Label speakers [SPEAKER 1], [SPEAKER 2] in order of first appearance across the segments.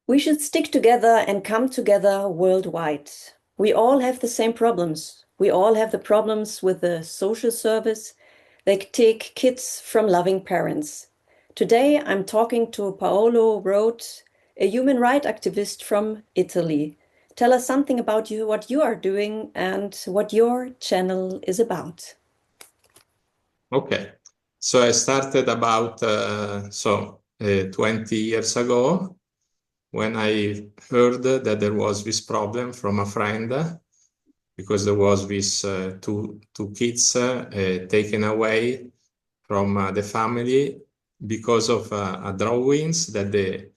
[SPEAKER 1] We should stick together and come together worldwide. We all have the same problems. We all have the problems with the social service. They take kids from loving parents. Today, I'm talking to Paolo Roat, a human rights activist from Italy. Tell us something about you, what you are doing, and what your channel is about.
[SPEAKER 2] Okay, so I started about 20 years ago when I heard that there was this problem from a friend because there was this two kids taken away from the family because of a drawings that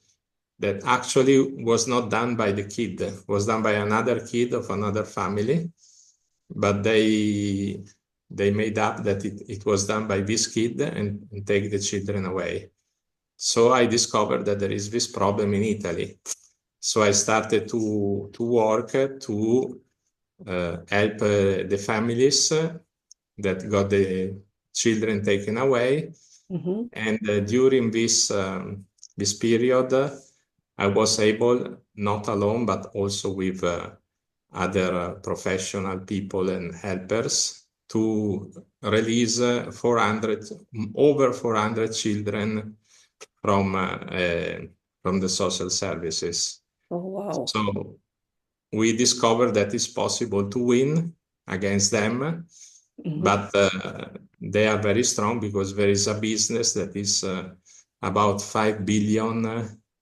[SPEAKER 2] actually was not done by the kid, was done by another kid of another family, but they made up that it was done by this kid and take the children away. So I discovered that there is this problem in Italy. So I started to work to help the families that got the children taken away.
[SPEAKER 1] Mm-hmm.
[SPEAKER 2] And during this period, I was able, not alone, but also with other professional people and helpers, to release over 400 children from the social services.
[SPEAKER 1] Oh, wow.
[SPEAKER 2] So we discovered that it's possible to win against them,
[SPEAKER 1] Mm-hmm.
[SPEAKER 2] but they are very strong because there is a business that is about 5 billion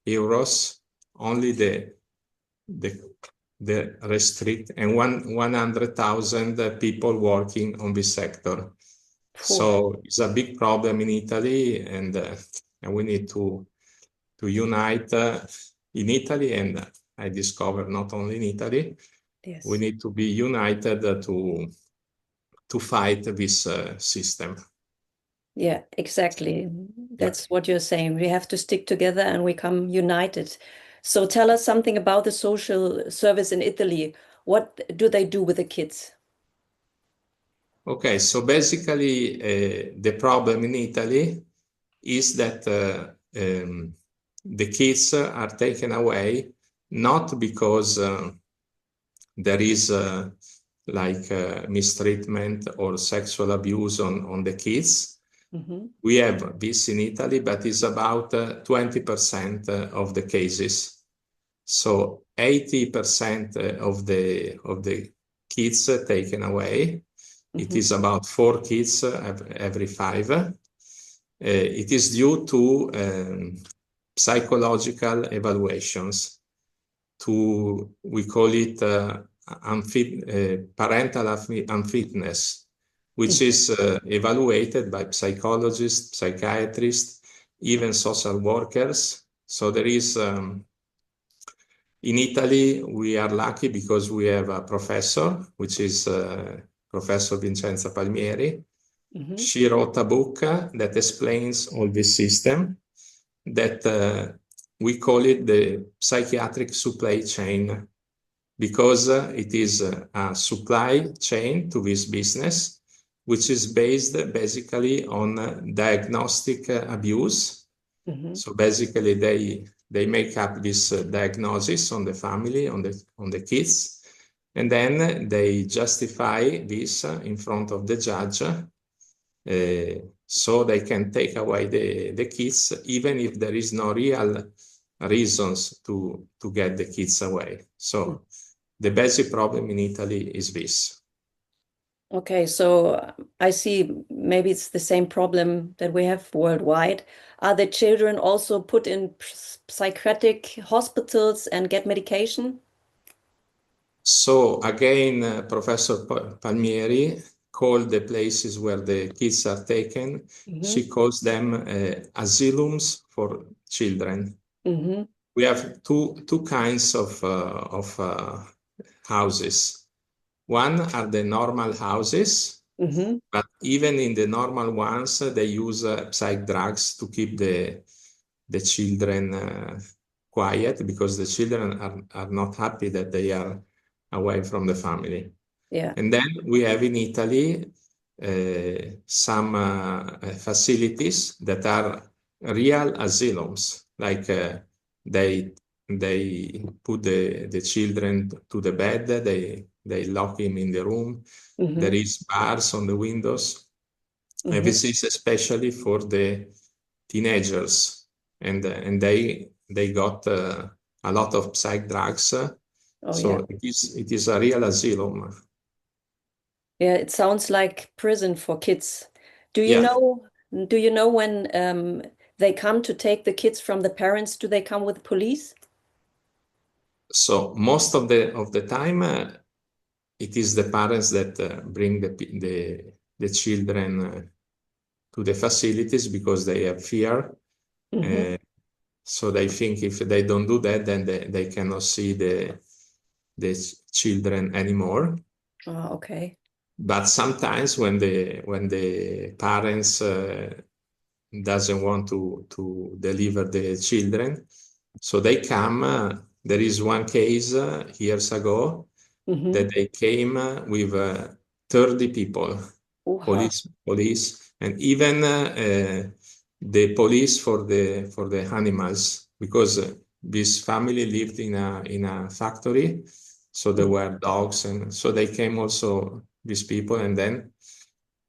[SPEAKER 2] euros, only the restrict, and 100,000 people working on this sector.
[SPEAKER 1] Phew.
[SPEAKER 2] So it's a big problem in Italy, and we need to unite in Italy, and I discovered not only in Italy, we
[SPEAKER 1] Yes.
[SPEAKER 2] need to be united to fight this system.
[SPEAKER 1] Yeah, exactly.
[SPEAKER 2] Yeah.
[SPEAKER 1] That's what you're saying. We have to stick together and we come united. So tell us something about the social service in Italy. What do they do with the kids?
[SPEAKER 2] Okay, so basically, the problem in Italy is that the kids are taken away not because there is mistreatment or sexual abuse on the kids.
[SPEAKER 1] Mm-hmm.
[SPEAKER 2] We have this in Italy, but it's about 20% of the cases. So 80% of the kids taken away. It
[SPEAKER 1] Mm-hmm.
[SPEAKER 2] is about 4 kids every 5. It is due to psychological evaluations. We call it parental unfitness, which
[SPEAKER 1] Mm-hmm.
[SPEAKER 2] is evaluated by psychologists, psychiatrists, even social workers. So there is, in Italy, we are lucky because we have a professor, which is Professor Vincenza Palmieri.
[SPEAKER 1] Mm-hmm.
[SPEAKER 2] She wrote a book that explains all this system that we call it the psychiatric supply chain, because it is a supply chain to this business, which is based basically on diagnostic abuse.
[SPEAKER 1] Mm-hmm.
[SPEAKER 2] So basically, they make up this diagnosis on the family, on the kids, and then they justify this in front of the judge, so they can take away the kids, even if there is no real reasons to get the kids away. So the basic problem in Italy is this.
[SPEAKER 1] Okay, so I see maybe it's the same problem that we have worldwide. Are the children also put in psychiatric hospitals and get medication?
[SPEAKER 2] So again, Professor Palmieri called the places where the kids are taken,
[SPEAKER 1] Mm-hmm.
[SPEAKER 2] she calls them asylums for children.
[SPEAKER 1] Mm-hmm.
[SPEAKER 2] We have two kinds of houses. One are the normal houses,
[SPEAKER 1] Mm-hmm.
[SPEAKER 2] but even in the normal ones, they use psych drugs to keep the children quiet, because the children are not happy that they are away from the family.
[SPEAKER 1] Yeah.
[SPEAKER 2] And then we have in Italy some facilities that are real asylums, like they they put the children to the bed, they lock him in the room. There
[SPEAKER 1] Mm-hmm.
[SPEAKER 2] is bars on the windows. And
[SPEAKER 1] Mm-hmm.
[SPEAKER 2] this is especially for the teenagers, and they got a lot of psych drugs.
[SPEAKER 1] Oh yeah.
[SPEAKER 2] So it is a real asylum.
[SPEAKER 1] Yeah, it sounds like prison for kids. Do you
[SPEAKER 2] Yeah.
[SPEAKER 1] know, do you know when they come to take the kids from the parents, do they come with police?
[SPEAKER 2] So most of the time, it is the parents that bring the children to the facilities because they have fear.
[SPEAKER 1] Mm-hmm.
[SPEAKER 2] Uh, so they think if they don't do that, then they cannot see the children anymore.
[SPEAKER 1] Oh, okay.
[SPEAKER 2] But sometimes when the parents doesn't want to deliver the children, so they come. There is one case years ago
[SPEAKER 1] Mm-hmm.
[SPEAKER 2] that they came with 30 people,
[SPEAKER 1] Oha.
[SPEAKER 2] police, and even the police for the animals, because this family lived in a factory, so there were dogs, and so they came also these people, and then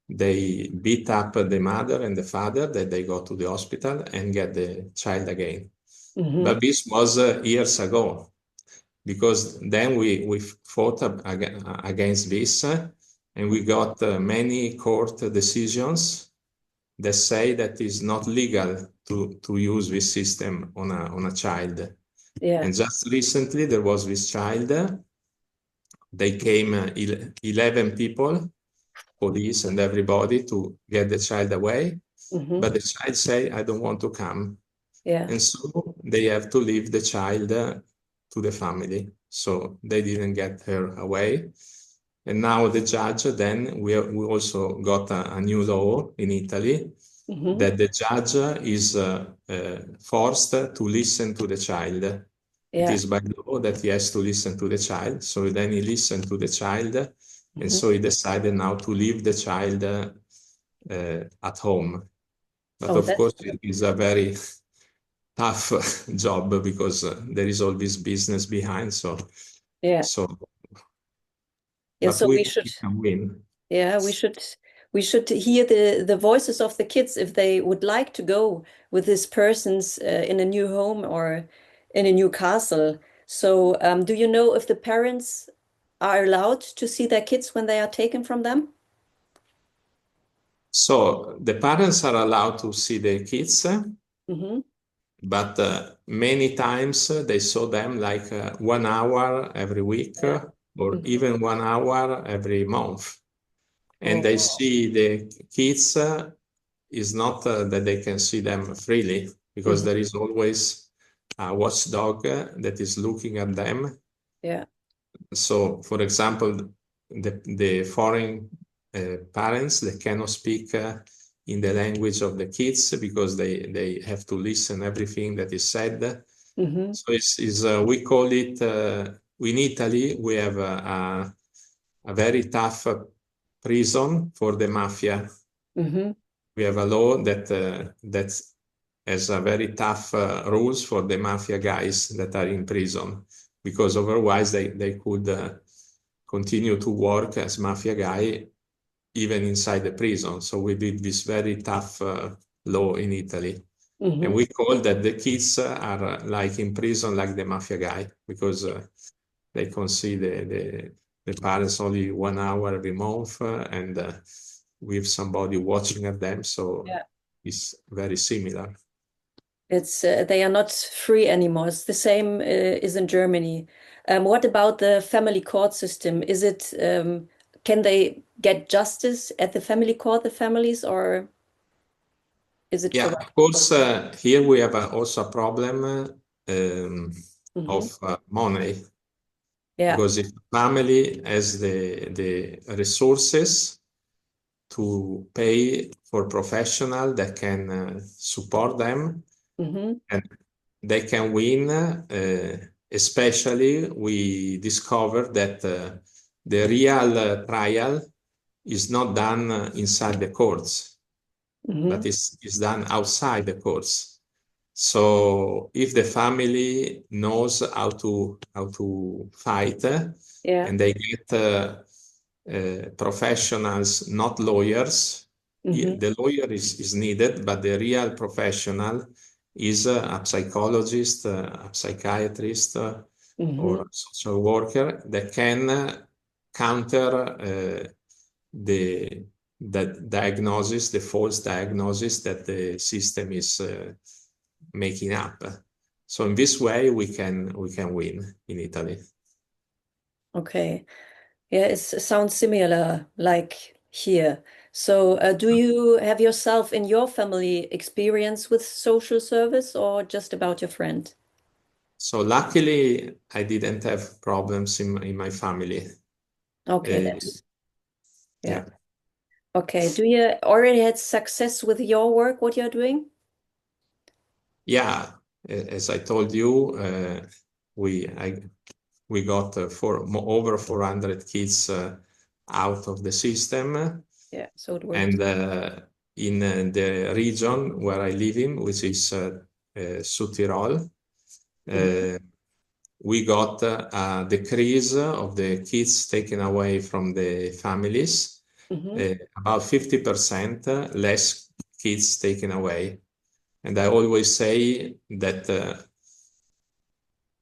[SPEAKER 2] they beat up the mother and the father that they go to the hospital and get the child again.
[SPEAKER 1] Mm-hmm.
[SPEAKER 2] But this was years ago, because then we fought against this, and we got many court decisions that say that it's not legal to use this system on a child.
[SPEAKER 1] Yeah.
[SPEAKER 2] And just recently there was this child. They came 11 people, police and everybody, to get the child away.
[SPEAKER 1] Mm-hmm.
[SPEAKER 2] But the child say, I don't want to come.
[SPEAKER 1] Yeah.
[SPEAKER 2] And so they have to leave the child to the family. So they didn't get her away. And now the judge, then we also got a new law in Italy
[SPEAKER 1] Mm-hmm.
[SPEAKER 2] that the judge is forced to listen to the child. It
[SPEAKER 1] Yeah.
[SPEAKER 2] is by law that he has to listen to the child. So then he listened to the child, and
[SPEAKER 1] Mm-hmm.
[SPEAKER 2] so he decided now to leave the child at home. But
[SPEAKER 1] Oh,
[SPEAKER 2] of
[SPEAKER 1] that's
[SPEAKER 2] course, it is a very tough job because there is all this business behind. So,
[SPEAKER 1] yeah.
[SPEAKER 2] so,
[SPEAKER 1] Yeah,
[SPEAKER 2] but
[SPEAKER 1] so
[SPEAKER 2] we
[SPEAKER 1] we should
[SPEAKER 2] can win.
[SPEAKER 1] yeah, we should hear the voices of the kids if they would like to go with this person's in a new home or in a new castle. So, do you know if the parents are allowed to see their kids when they are taken from them?
[SPEAKER 2] So the parents are allowed to see their kids,
[SPEAKER 1] Mm-hmm.
[SPEAKER 2] but many times they saw them like 1 hour every week,
[SPEAKER 1] Yeah.
[SPEAKER 2] or
[SPEAKER 1] Mm-hmm.
[SPEAKER 2] even 1 hour every month. And
[SPEAKER 1] Oh,
[SPEAKER 2] they
[SPEAKER 1] wow.
[SPEAKER 2] see the kids is not that they can see them freely, because
[SPEAKER 1] Mm-hmm.
[SPEAKER 2] there is always a watchdog that is looking at them.
[SPEAKER 1] Yeah.
[SPEAKER 2] So, for example, the foreign parents, they cannot speak in the language of the kids because they have to listen everything that is said.
[SPEAKER 1] Mm-hmm.
[SPEAKER 2] So we call it, in Italy, we have a very tough prison for the mafia.
[SPEAKER 1] Mm-hmm.
[SPEAKER 2] We have a law that has a very tough rules for the mafia guys that are in prison, because otherwise they could continue to work as mafia guy even inside the prison. So we did this very tough law in Italy. And
[SPEAKER 1] Mm-hmm.
[SPEAKER 2] we call that the kids are like in prison like the mafia guy, because they can see the parents only 1 hour every month, and with somebody watching at them. So
[SPEAKER 1] Yeah.
[SPEAKER 2] it's very similar.
[SPEAKER 1] It's they are not free anymore. It's the same is in Germany. What about the family court system? Is it can they get justice at the family court, the families, or is it
[SPEAKER 2] Yeah,
[SPEAKER 1] correct?
[SPEAKER 2] of course, here we have also a problem
[SPEAKER 1] Hmm.
[SPEAKER 2] of money,
[SPEAKER 1] Yeah.
[SPEAKER 2] because if family has the resources to pay for professional that can support them,
[SPEAKER 1] Hmm.
[SPEAKER 2] and they can win. Especially, we discovered that the real trial is not done inside the courts, but
[SPEAKER 1] Hmm.
[SPEAKER 2] is done outside the courts. So if the family knows how to fight,
[SPEAKER 1] Yeah.
[SPEAKER 2] and they get professionals, not lawyers.
[SPEAKER 1] Mm-hmm.
[SPEAKER 2] The lawyer is needed, but the real professional is a psychologist, a psychiatrist, or
[SPEAKER 1] Mm-hmm.
[SPEAKER 2] a social worker that can counter the diagnosis, the false diagnosis that the system is making up. So in this way, we can win in Italy.
[SPEAKER 1] Okay. Yeah, it sounds similar like here. So, do you have yourself in your family experience with social service or just about your friend?
[SPEAKER 2] So luckily, I didn't have problems in my family.
[SPEAKER 1] Okay,
[SPEAKER 2] Uh,
[SPEAKER 1] that's yeah.
[SPEAKER 2] yeah,
[SPEAKER 1] Okay. Do you already had success with your work, what you're doing?
[SPEAKER 2] yeah. As I told you, we I, we got over 400 kids out of the system,
[SPEAKER 1] Yeah, so it worked.
[SPEAKER 2] and in the region where I live in, which is Südtirol,
[SPEAKER 1] Mm-hmm.
[SPEAKER 2] uh, we got a decrease of the kids taken away from the families,
[SPEAKER 1] Mm-hmm.
[SPEAKER 2] about 50% less kids taken away. And I always say that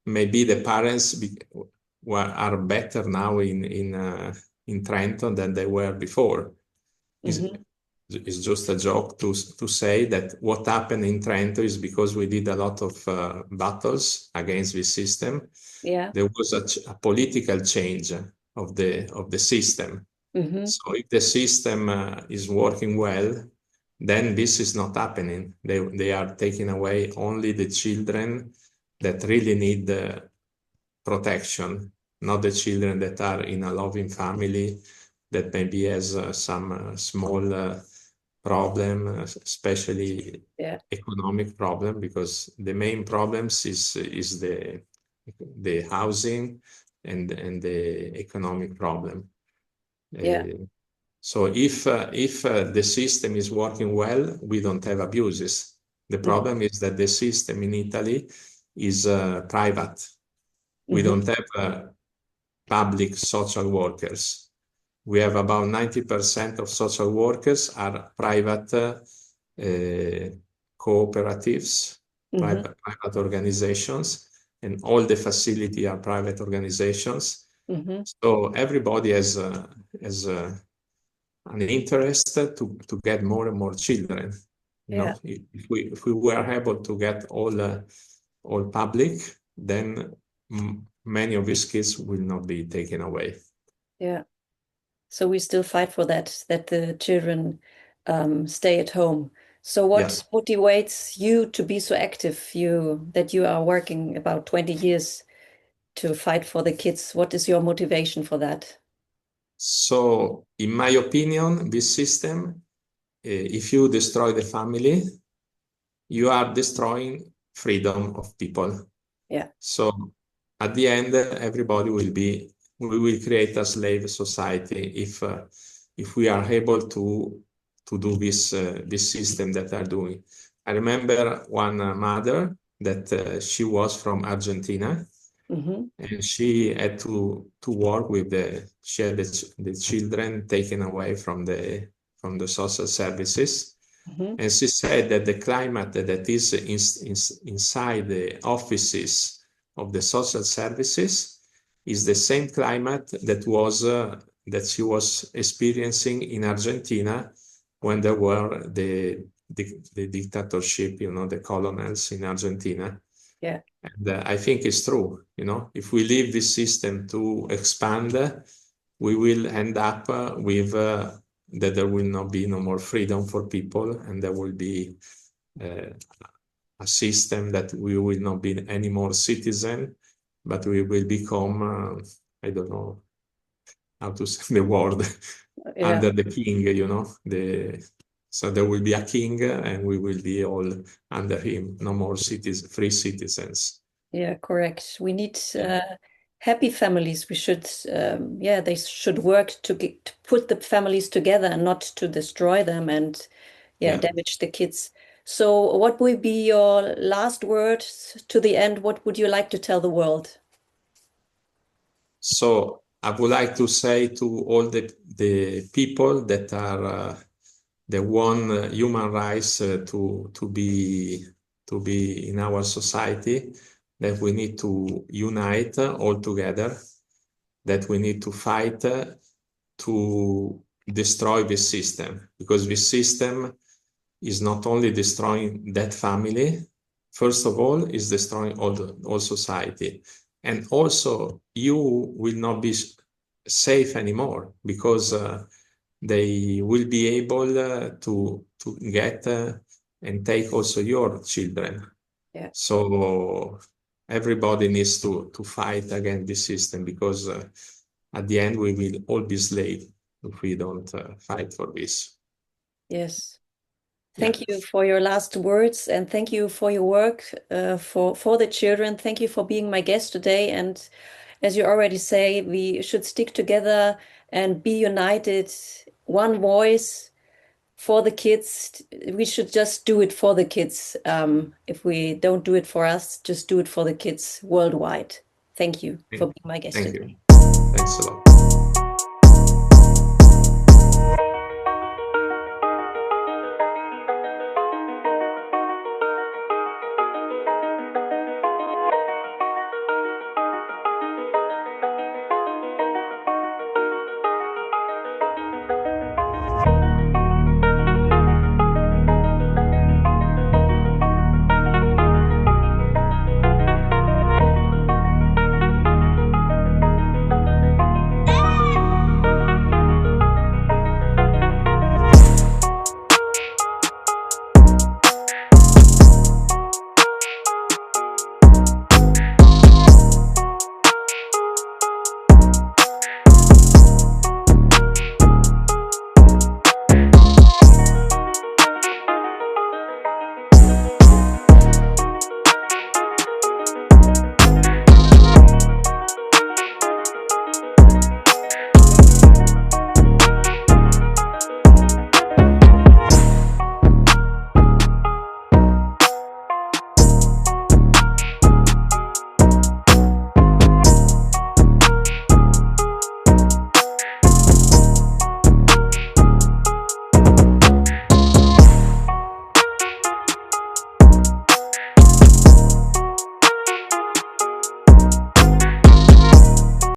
[SPEAKER 2] maybe the parents are better now in Trento than they were before. It's,
[SPEAKER 1] Mm-hmm.
[SPEAKER 2] it's just a joke to say that what happened in Trento is because we did a lot of battles against this system.
[SPEAKER 1] Yeah.
[SPEAKER 2] There was a political change of the system.
[SPEAKER 1] Mm-hmm.
[SPEAKER 2] So if the system is working well, then this is not happening. They are taking away only the children that really need protection, not the children that are in a loving family that maybe has some small problem, especially
[SPEAKER 1] Yeah.
[SPEAKER 2] economic problem, because the main problems is the housing and the economic problem.
[SPEAKER 1] Yeah.
[SPEAKER 2] So if the system is working well, we don't have abuses. The
[SPEAKER 1] Mm-hmm.
[SPEAKER 2] problem is that the system in Italy is private. We
[SPEAKER 1] Mm-hmm.
[SPEAKER 2] don't have public social workers. We have about 90% of social workers are private cooperatives,
[SPEAKER 1] Mm-hmm.
[SPEAKER 2] private organizations, and all the facility are private organizations.
[SPEAKER 1] Mm-hmm.
[SPEAKER 2] So everybody has an interest to get more and more children.
[SPEAKER 1] Yeah.
[SPEAKER 2] If we were able to get all public, then many of these kids will not be taken away.
[SPEAKER 1] Yeah. So we still fight for that, that the children stay at home. So
[SPEAKER 2] Yeah.
[SPEAKER 1] what motivates you to be so active, you that you are working about 20 years to fight for the kids? What is your motivation for that?
[SPEAKER 2] So, in my opinion, this system, if you destroy the family, you are destroying freedom of people.
[SPEAKER 1] Yeah.
[SPEAKER 2] So at the end, we will create a slave society if we are able to do this system that are doing. I remember one mother that she was from Argentina,
[SPEAKER 1] Mm-hmm.
[SPEAKER 2] and she had to work with she had the children taken away from the social services.
[SPEAKER 1] Mm-hmm.
[SPEAKER 2] And she said that the climate that is inside the offices of the social services is the same climate that she was experiencing in Argentina when there were the dictatorship, the colonels in Argentina.
[SPEAKER 1] Yeah.
[SPEAKER 2] And I think it's true. If we leave this system to expand, we will end up with that there will not be no more freedom for people, and there will be uh, a system that we will not be any more citizen, but we will become, I don't know how to say the word,
[SPEAKER 1] Yeah.
[SPEAKER 2] under the king, so there will be a king and we will be all under him, no more free citizens.
[SPEAKER 1] Yeah, correct. We need
[SPEAKER 2] Yeah,
[SPEAKER 1] happy families. We should, yeah, they should work to put the families together and not to destroy them and, yeah,
[SPEAKER 2] yeah.
[SPEAKER 1] damage the kids. So, what would be your last words to the end? What would you like to tell the world?
[SPEAKER 2] So I would like to say to all the people that are the one human rights to be in our society, that we need to unite all together, that we need to fight to destroy this system, because this system is not only destroying that family, first of all, is destroying all society. And also, you will not be safe anymore, because they will be able to get and take also your children.
[SPEAKER 1] Yeah.
[SPEAKER 2] So everybody needs to fight against this system, because at the end we will all be slaves if we don't fight for this.
[SPEAKER 1] Yes.
[SPEAKER 2] Yeah.
[SPEAKER 1] Thank you for your last words and thank you for your work for the children. Thank you for being my guest today. And as you already say, we should stick together and be united, one voice for the kids. We should just do it for the kids. If we don't do it for us, just do it for the kids worldwide. Thank you for
[SPEAKER 2] Thank
[SPEAKER 1] being my guest
[SPEAKER 2] thank
[SPEAKER 1] today.
[SPEAKER 2] you. Thanks a lot.